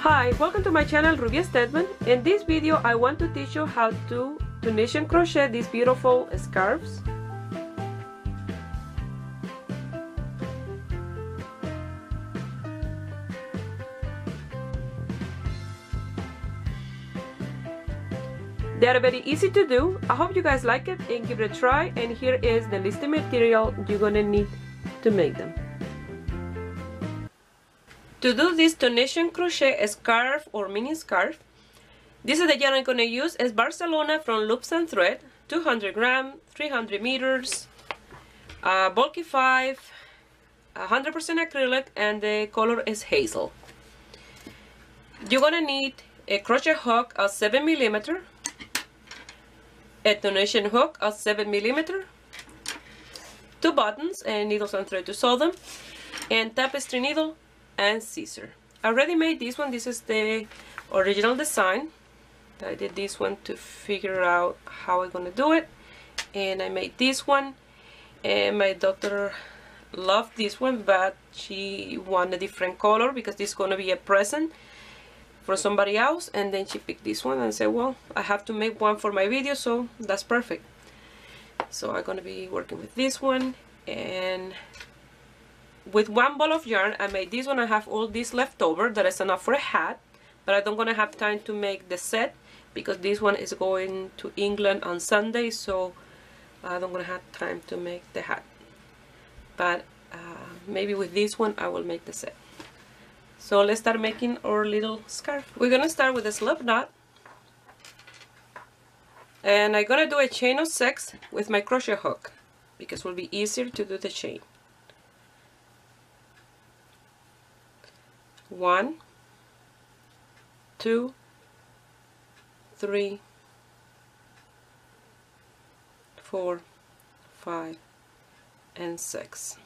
Hi, welcome to my channel Rubia Stedman. In this video I want to teach you how to Tunisian crochet these beautiful scarves. They are very easy to do. I hope you guys like it and give it a try, and here is the list of material you're gonna need to make them. To do this Tunisian crochet scarf or mini scarf, this is the yarn I'm going to use. Is Barcelona from Loops and Thread, 200 grams, 300 meters, bulky 5, 100% acrylic, and the color is hazel. You're going to need a crochet hook of 7mm, a Tunisian hook of 7mm, 2 buttons and needles and thread to sew them, and tapestry needle and scissor. I already made this one. This is the original design. I did this one to figure out how I'm gonna do it, and I made this one, and my daughter loved this one, but she wanted a different color because this is gonna be a present for somebody else, and then she picked this one and said, well, I have to make one for my video, so that's perfect. So I'm gonna be working with this one, and with one ball of yarn I made this one. I have all this left over that is enough for a hat, but I don't gonna have time to make the set because this one is going to England on Sunday, so I don't gonna have time to make the hat, but maybe with this one I will make the set. So let's start making our little scarf. We're gonna start with a slip knot, and I'm gonna do a chain of 6 with my crochet hook because it will be easier to do the chain. 1, 2, 3, 4, 5, and 6.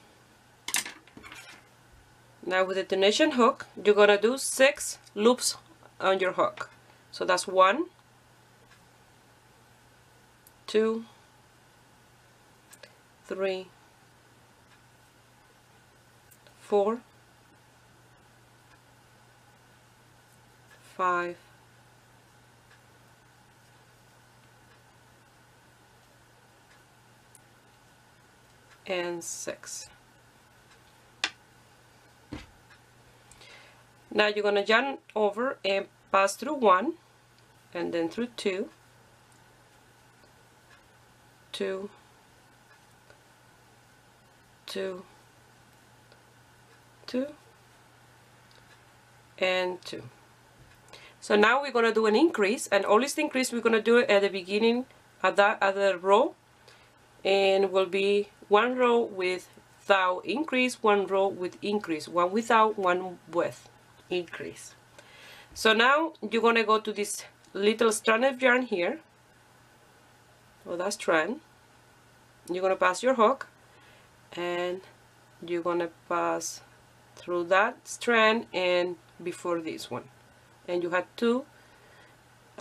Now with the Tunisian hook, you're gonna do 6 loops on your hook. So that's 1, 2, 3, 4, 5, 6. Now you're gonna yarn over and pass through 1, and then through 2, 2, 2, 2, and 2. So now we're going to do an increase, and all this increase we're going to do it at the beginning of that other row, and will be 1 row without increase, 1 row with increase, 1 without, 1 with increase. So now you're going to go to this little strand of yarn here, so that strand, you're going to pass your hook, and you're going to pass through that strand and before this one. And you have 2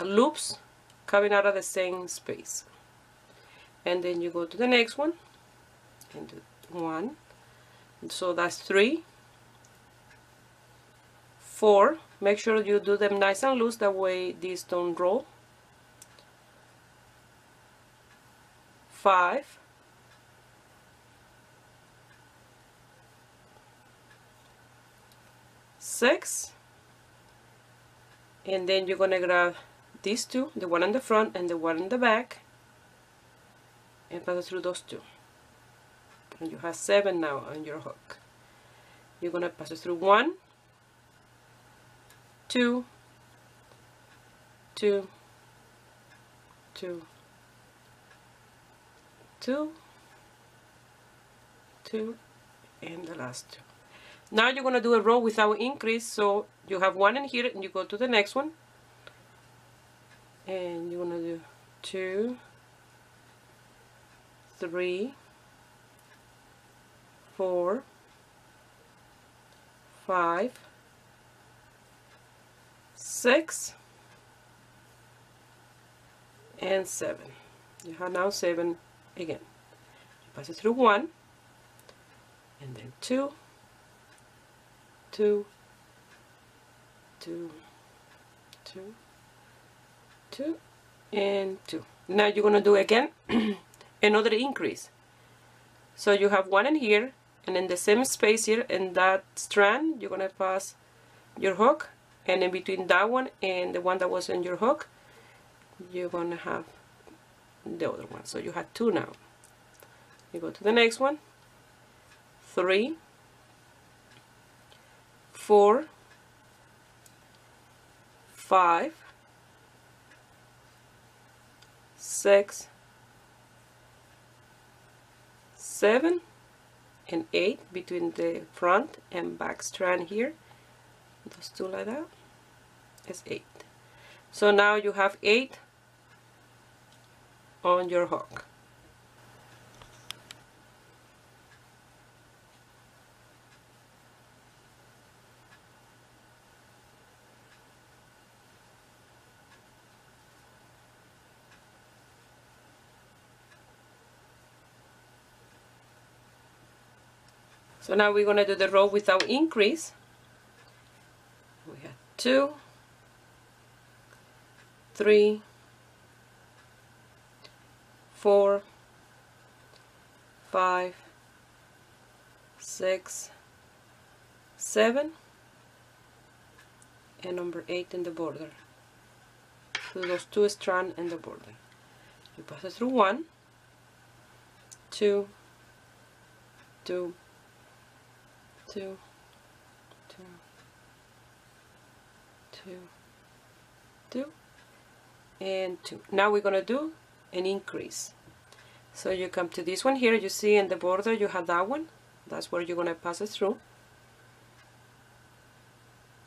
loops coming out of the same space, and then you go to the next one and do 1, so that's 3, 4, make sure you do them nice and loose, that way these don't roll, 5, 6, and then you're gonna grab these 2, the one in the front and the one in the back, and pass it through those 2, and you have 7 now on your hook. You're gonna pass it through 1, 2, 2, 2, 2, 2, and the last 2. Now you're going to do a row without increase, so you have 1 in here, and you go to the next one, and you're going to do 2, 3, 4, 5, 6, and 7. You have now 7 again. You pass it through 1, and then 2, 2, 2, 2, 2, and 2. Now you're going to do again another increase. So you have one in here, and in the same space here in that strand you're going to pass your hook, and in between that one and the one that was in your hook you're going to have the other one. So you have 2 now. You go to the next one, 3, 4, 5, 6, 7, and 8 between the front and back strand here. Those 2 like that is 8. So now you have 8 on your hook. So now we're going to do the row without increase. We have 2, 3, 4, 5, 6, 7, and number 8 in the border. So those 2 strands in the border. You pass it through 1, 2, 2, 2, 2, 2, 2, and 2. Now we're going to do an increase. So you come to this one here, you see in the border you have that one. That's where you're going to pass it through.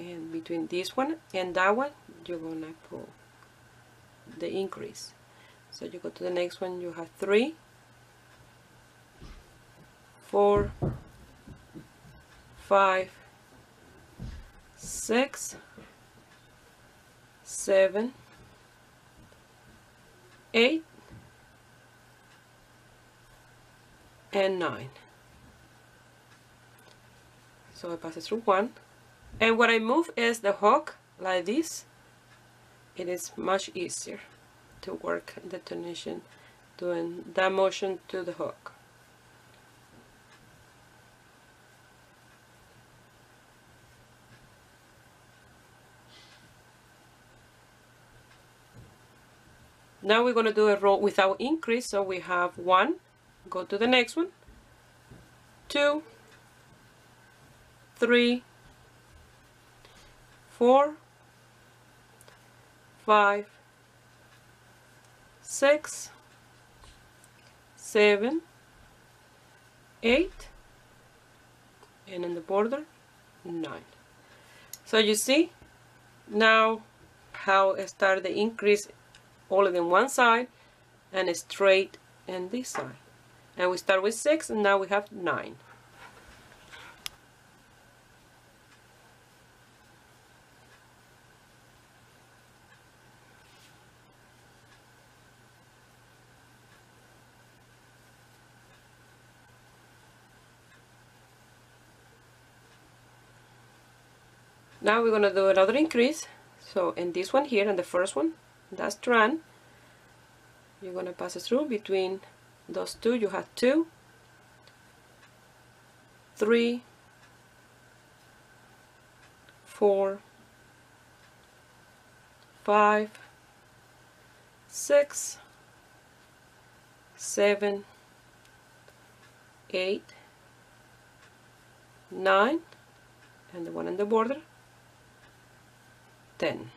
And between this one and that one, you're going to pull the increase. So you go to the next one, you have 3, 4, 5, 6, 7, 8, and 9. So I pass it through 1, and what I move is the hook like this. It is much easier to work the Tunisian doing that motion to the hook. Now we're going to do a row without increase, so we have 1, go to the next one, 2, 3, 4, 5, 6, 7, 8, and in the border 9. So you see now how I start the increase all in one side and straight in this side. And we start with 6 and now we have 9. Now we're going to do another increase. So in this one here, and the first one, that strand, you're going to pass it through between those 2. You have 2, 3, 4, 5, 6, 7, 8, 9, and the one in the border, 10.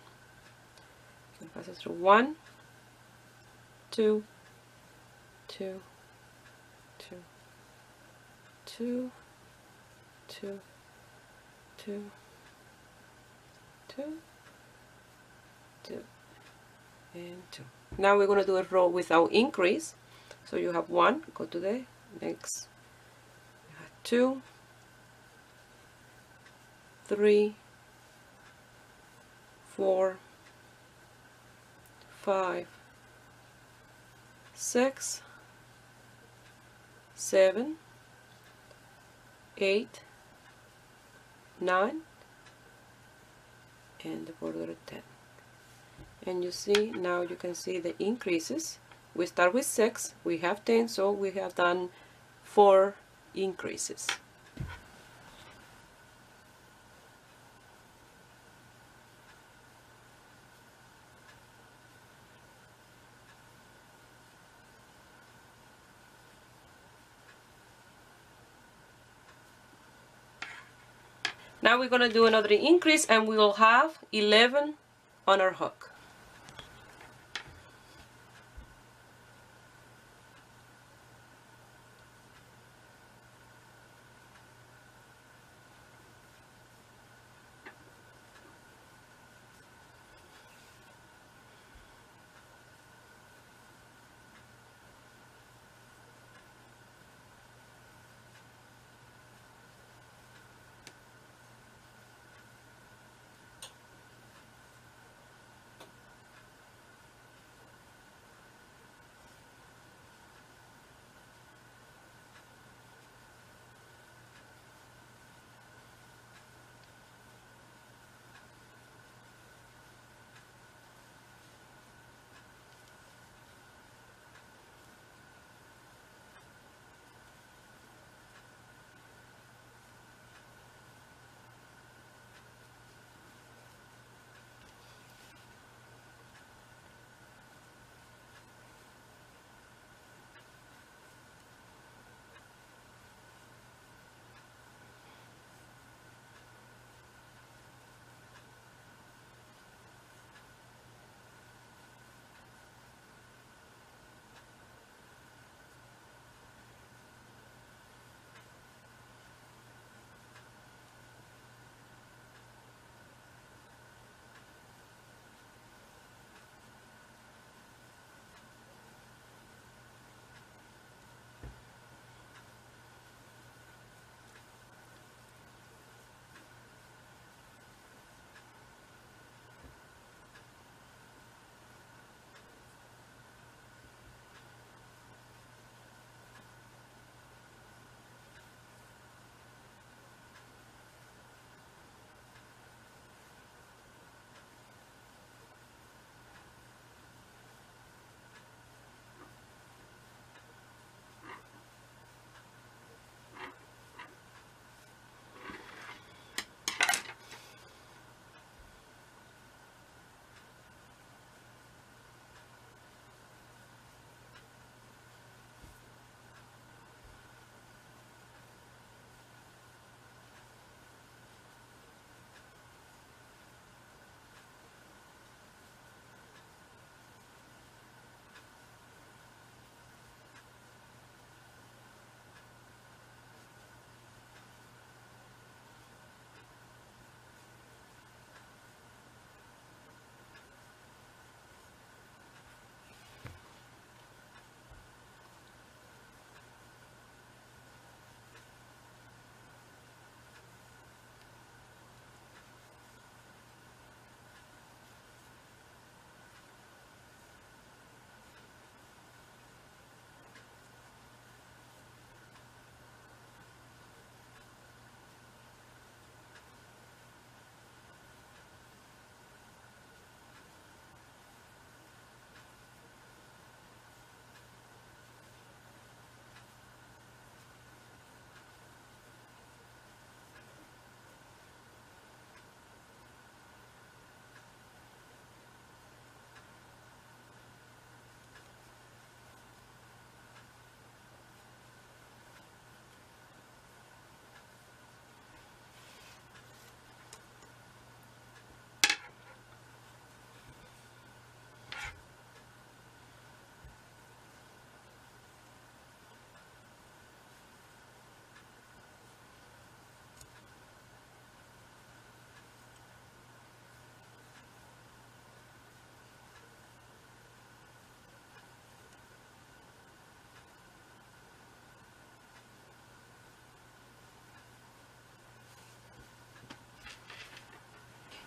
So pass it through 1, 2, 2, 2, 2, 2, 2, 2, 2, and 2. Now we're going to do a row without increase. So you have 1, go to the next. You have 2, 3, 4, 5, 6, 7, 8, 9, and the border 10. And you see, now you can see the increases. We start with 6, we have 10, so we have done 4 increases. Now we're going to do another increase and we will have 11 on our hook.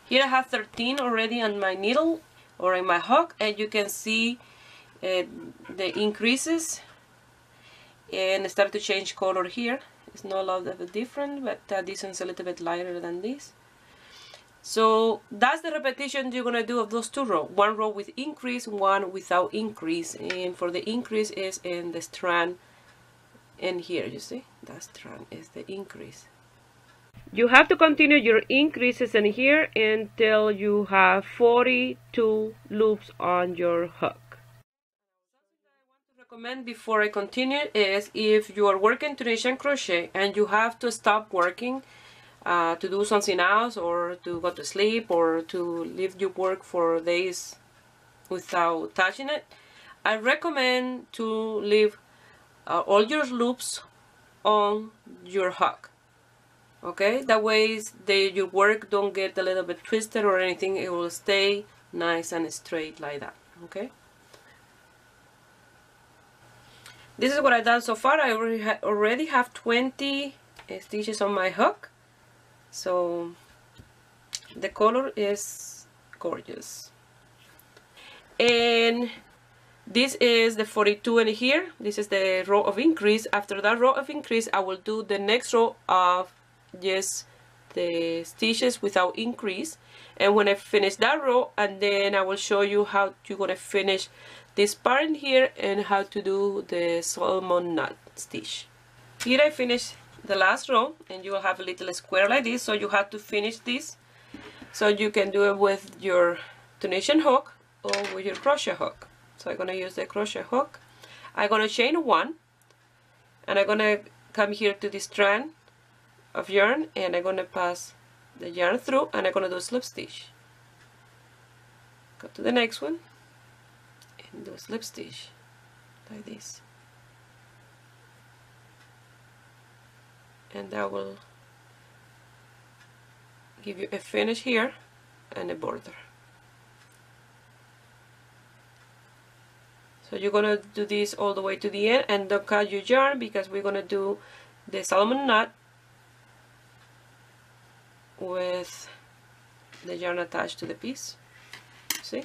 Here I have 13 already on my needle or in my hook, and you can see the increases and start to change color here. It's not a lot of different, but this one's a little bit lighter than this. So that's the repetition you're gonna do of those two rows. One row with increase, one without increase. And for the increase is in the strand in here, you see? That strand is the increase. You have to continue your increases in here until you have 42 loops on your hook. Recommend before I continue is if you are working Tunisian crochet and you have to stop working to do something else, or to go to sleep, or to leave your work for days without touching it, I recommend to leave all your loops on your hook. Okay, that way your work don't get a little bit twisted or anything. It will stay nice and straight like that. Okay, this is what I've done so far. I already have 20 stitches on my hook. So the color is gorgeous. And this is the 42 in here. This is the row of increase. After that row of increase, I will do the next row of just the stitches without increase. And when I finish that row, and then I will show you how you're gonna finish this part in here and how to do the salmon knot stitch. Here I finished the last row, and you will have a little square like this, so you have to finish this. So you can do it with your Tunisian hook or with your crochet hook. So I'm gonna use the crochet hook. I'm gonna chain one, and I'm gonna come here to this strand of yarn, and I'm gonna pass the yarn through, and I'm gonna do a slip stitch. Go to the next one and do a slip stitch like this. And that will give you a finish here and a border. So you're gonna do this all the way to the end, and don't cut your yarn, because we're gonna do the salmon knot with the yarn attached to the piece. See?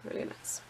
Really nice.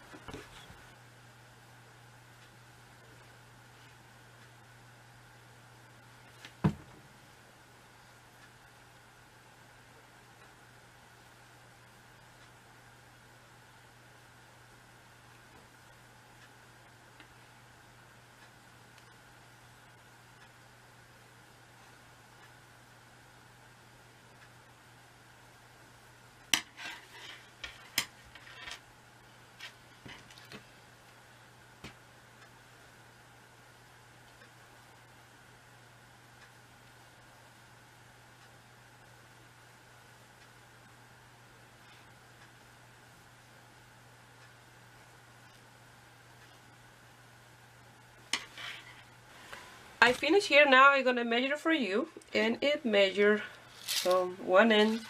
I finished here. Now I'm gonna measure for you, and it measures from one end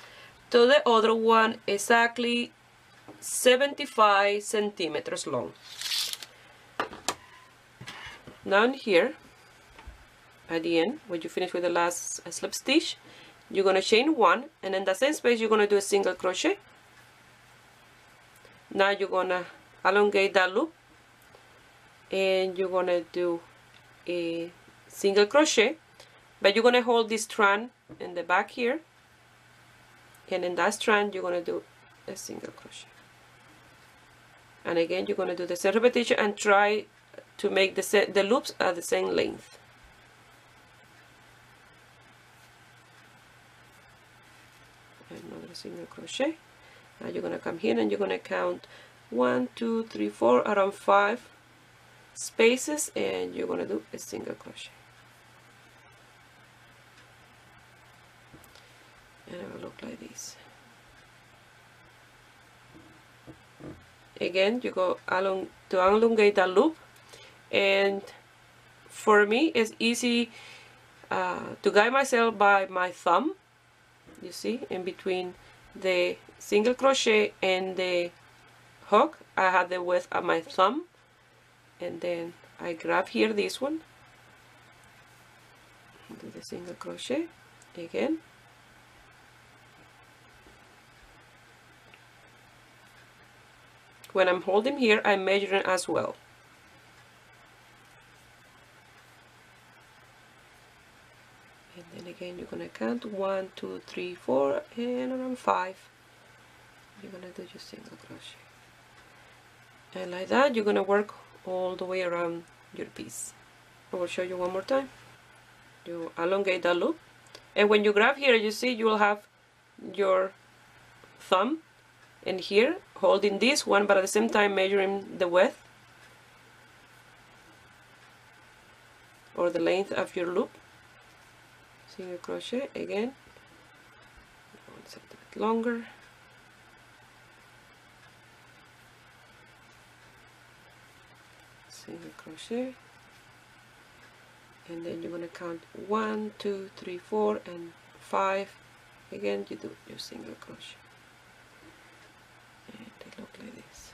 to the other one exactly 75 centimeters long. Now in here, at the end, when you finish with the last slip stitch, you're gonna chain one, and in the same space you're gonna do a single crochet. Now you're gonna elongate that loop, and you're gonna do a single crochet, but you're gonna hold this strand in the back here, and in that strand you're gonna do a single crochet. And again, you're gonna do the same repetition and try to make the loops at the same length. Another single crochet. Now you're gonna come here and you're gonna count 1, 2, 3, 4, around 5 spaces, and you're gonna do a single crochet. And it will look like this. Again, you go along to elongate that loop, and for me it's easy to guide myself by my thumb. You see, in between the single crochet and the hook, I have the width of my thumb, and then I grab here this one, do the single crochet again, when I'm holding here I'm measuring as well. And then again you're gonna count 1, 2, 3, 4, and around 5 you're gonna do your single crochet. And like that you're gonna work all the way around your piece. I will show you one more time. You elongate that loop, and when you grab here, you see you will have your thumb in here holding this one, but at the same time measuring the width or the length of your loop. Single crochet again, it's a bit longer, single crochet, and then you're going to count 1, 2, 3, 4, and 5. Again you do your single crochet, and they look like this.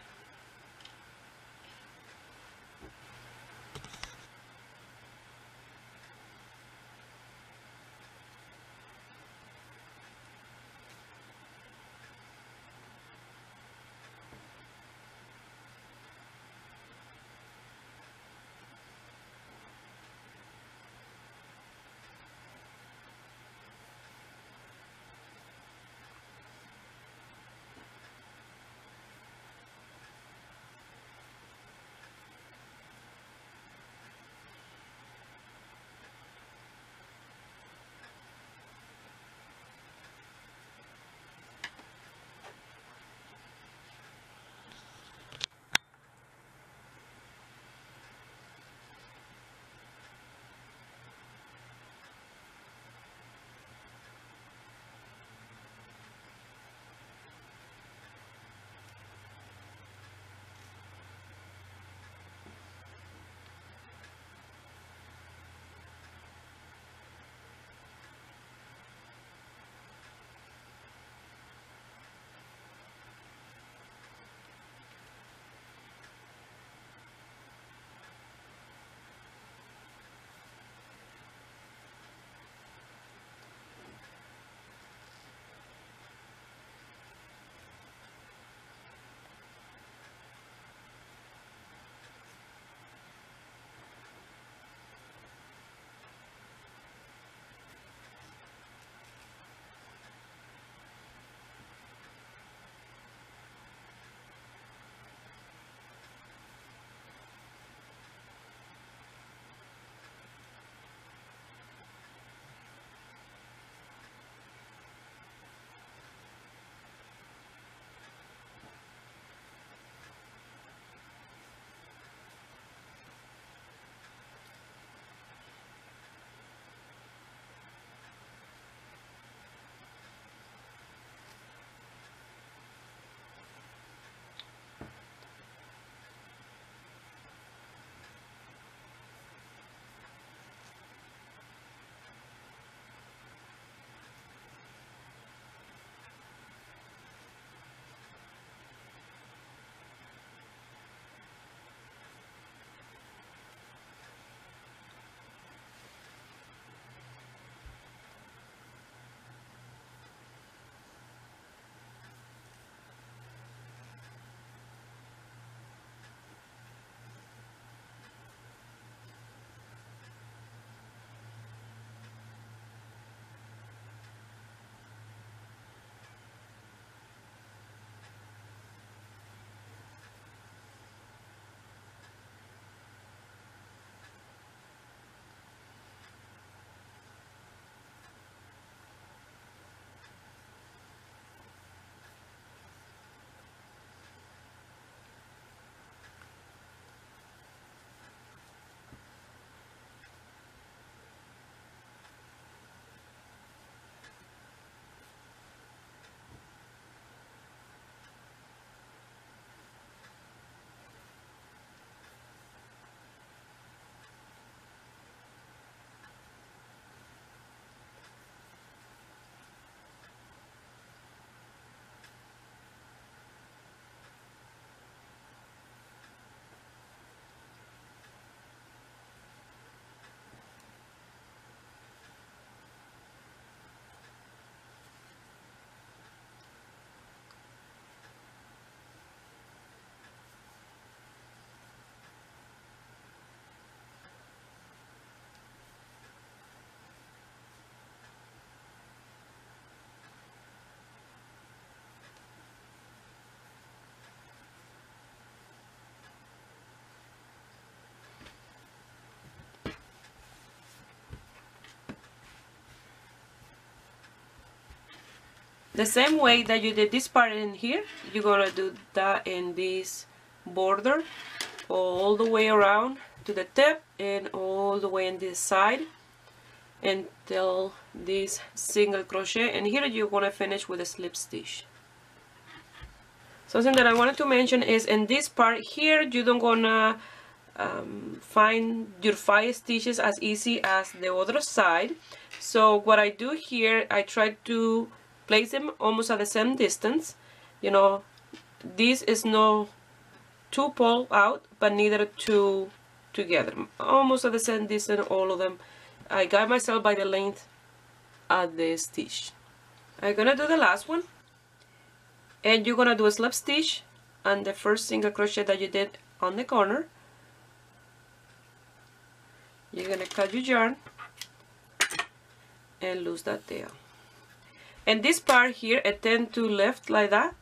The same way that you did this part in here, you're gonna do that in this border all the way around to the tip and all the way on this side until this single crochet, and here you're gonna finish with a slip stitch. Something that I wanted to mention is in this part here, you don't gonna find your 5 stitches as easy as the other side. So what I do here, I try to place them almost at the same distance. You know, this is not too pulled out, but neither too together. Almost at the same distance, all of them. I guide myself by the length of the stitch. I'm gonna do the last one, and you're gonna do a slip stitch on the first single crochet that you did on the corner. You're gonna cut your yarn and loose that tail. And this part here, I tend to lift like that,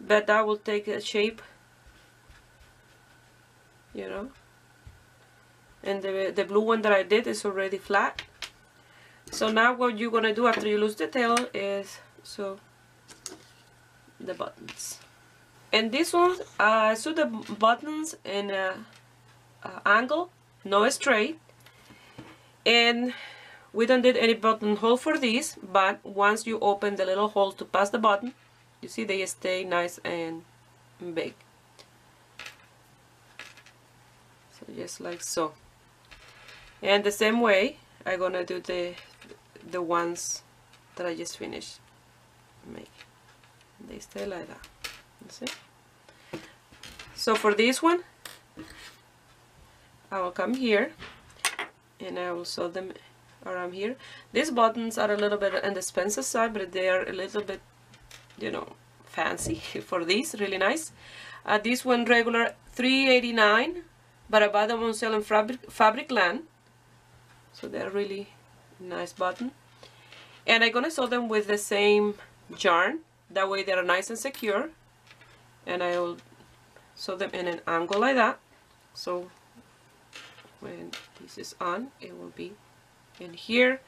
but that will take a shape, you know. And the blue one that I did is already flat. So now what you're gonna do after you lose the tail is sew the buttons. And this one, I sew the buttons in an angle, no straight. And we don't did any buttonhole for these, but once you open the little hole to pass the button, you see they stay nice and big. So just like so. And the same way, I'm gonna do the ones that I just finished making. They stay like that. You see? So for this one, I will come here and I will sew them around here. These buttons are a little bit on the expensive side, but they are a little bit, you know, fancy for these. Really nice. This one regular $3.89, but I bought them on sale in Fabric Land. So they're really nice button. And I'm gonna sew them with the same yarn. That way they're nice and secure. And I will sew them in an angle like that. So when this is on, it will be in here.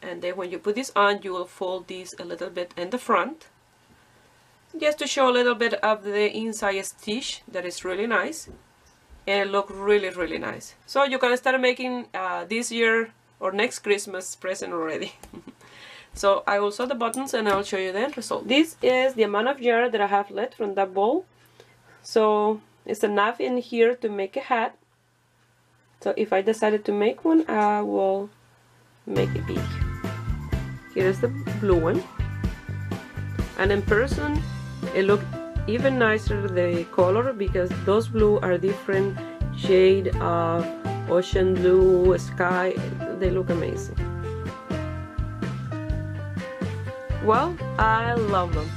And then when you put this on, you will fold this a little bit in the front, just to show a little bit of the inside stitch. That is really nice. And it looks really, really nice. So you can start making this year or next Christmas present already. So I will sew the buttons and I will show you the end result. This is the amount of yarn that I have left from that bowl. So it's enough in here to make a hat. So if I decided to make one, I will make it big. Here's the blue one. And in person, it looks even nicer, the color, because those blue are different shade of ocean blue, sky. They look amazing. Well, I love them.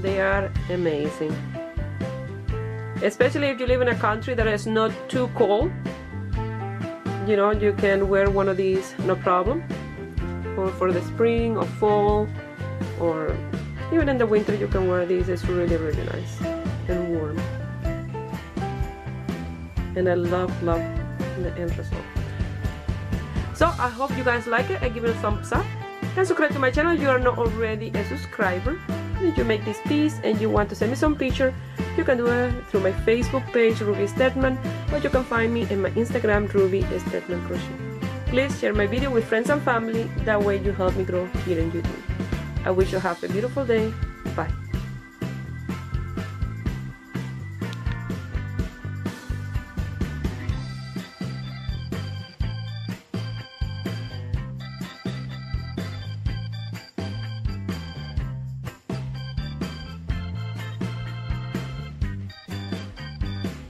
They are amazing. Especially if you live in a country that is not too cold. You know, you can wear one of these no problem. Or for the spring or fall, or even in the winter you can wear these. It's really, really nice and warm. And I love the end result. So I hope you guys like it. I give it a thumbs up. And subscribe to my channel if you are not already a subscriber. If you make this piece and you want to send me some picture, you can do it through my Facebook page, Ruby Stetman, or you can find me in my Instagram, Ruby Stetman Crochet. Please share my video with friends and family. That way you help me grow here on YouTube. I wish you have a beautiful day. Bye.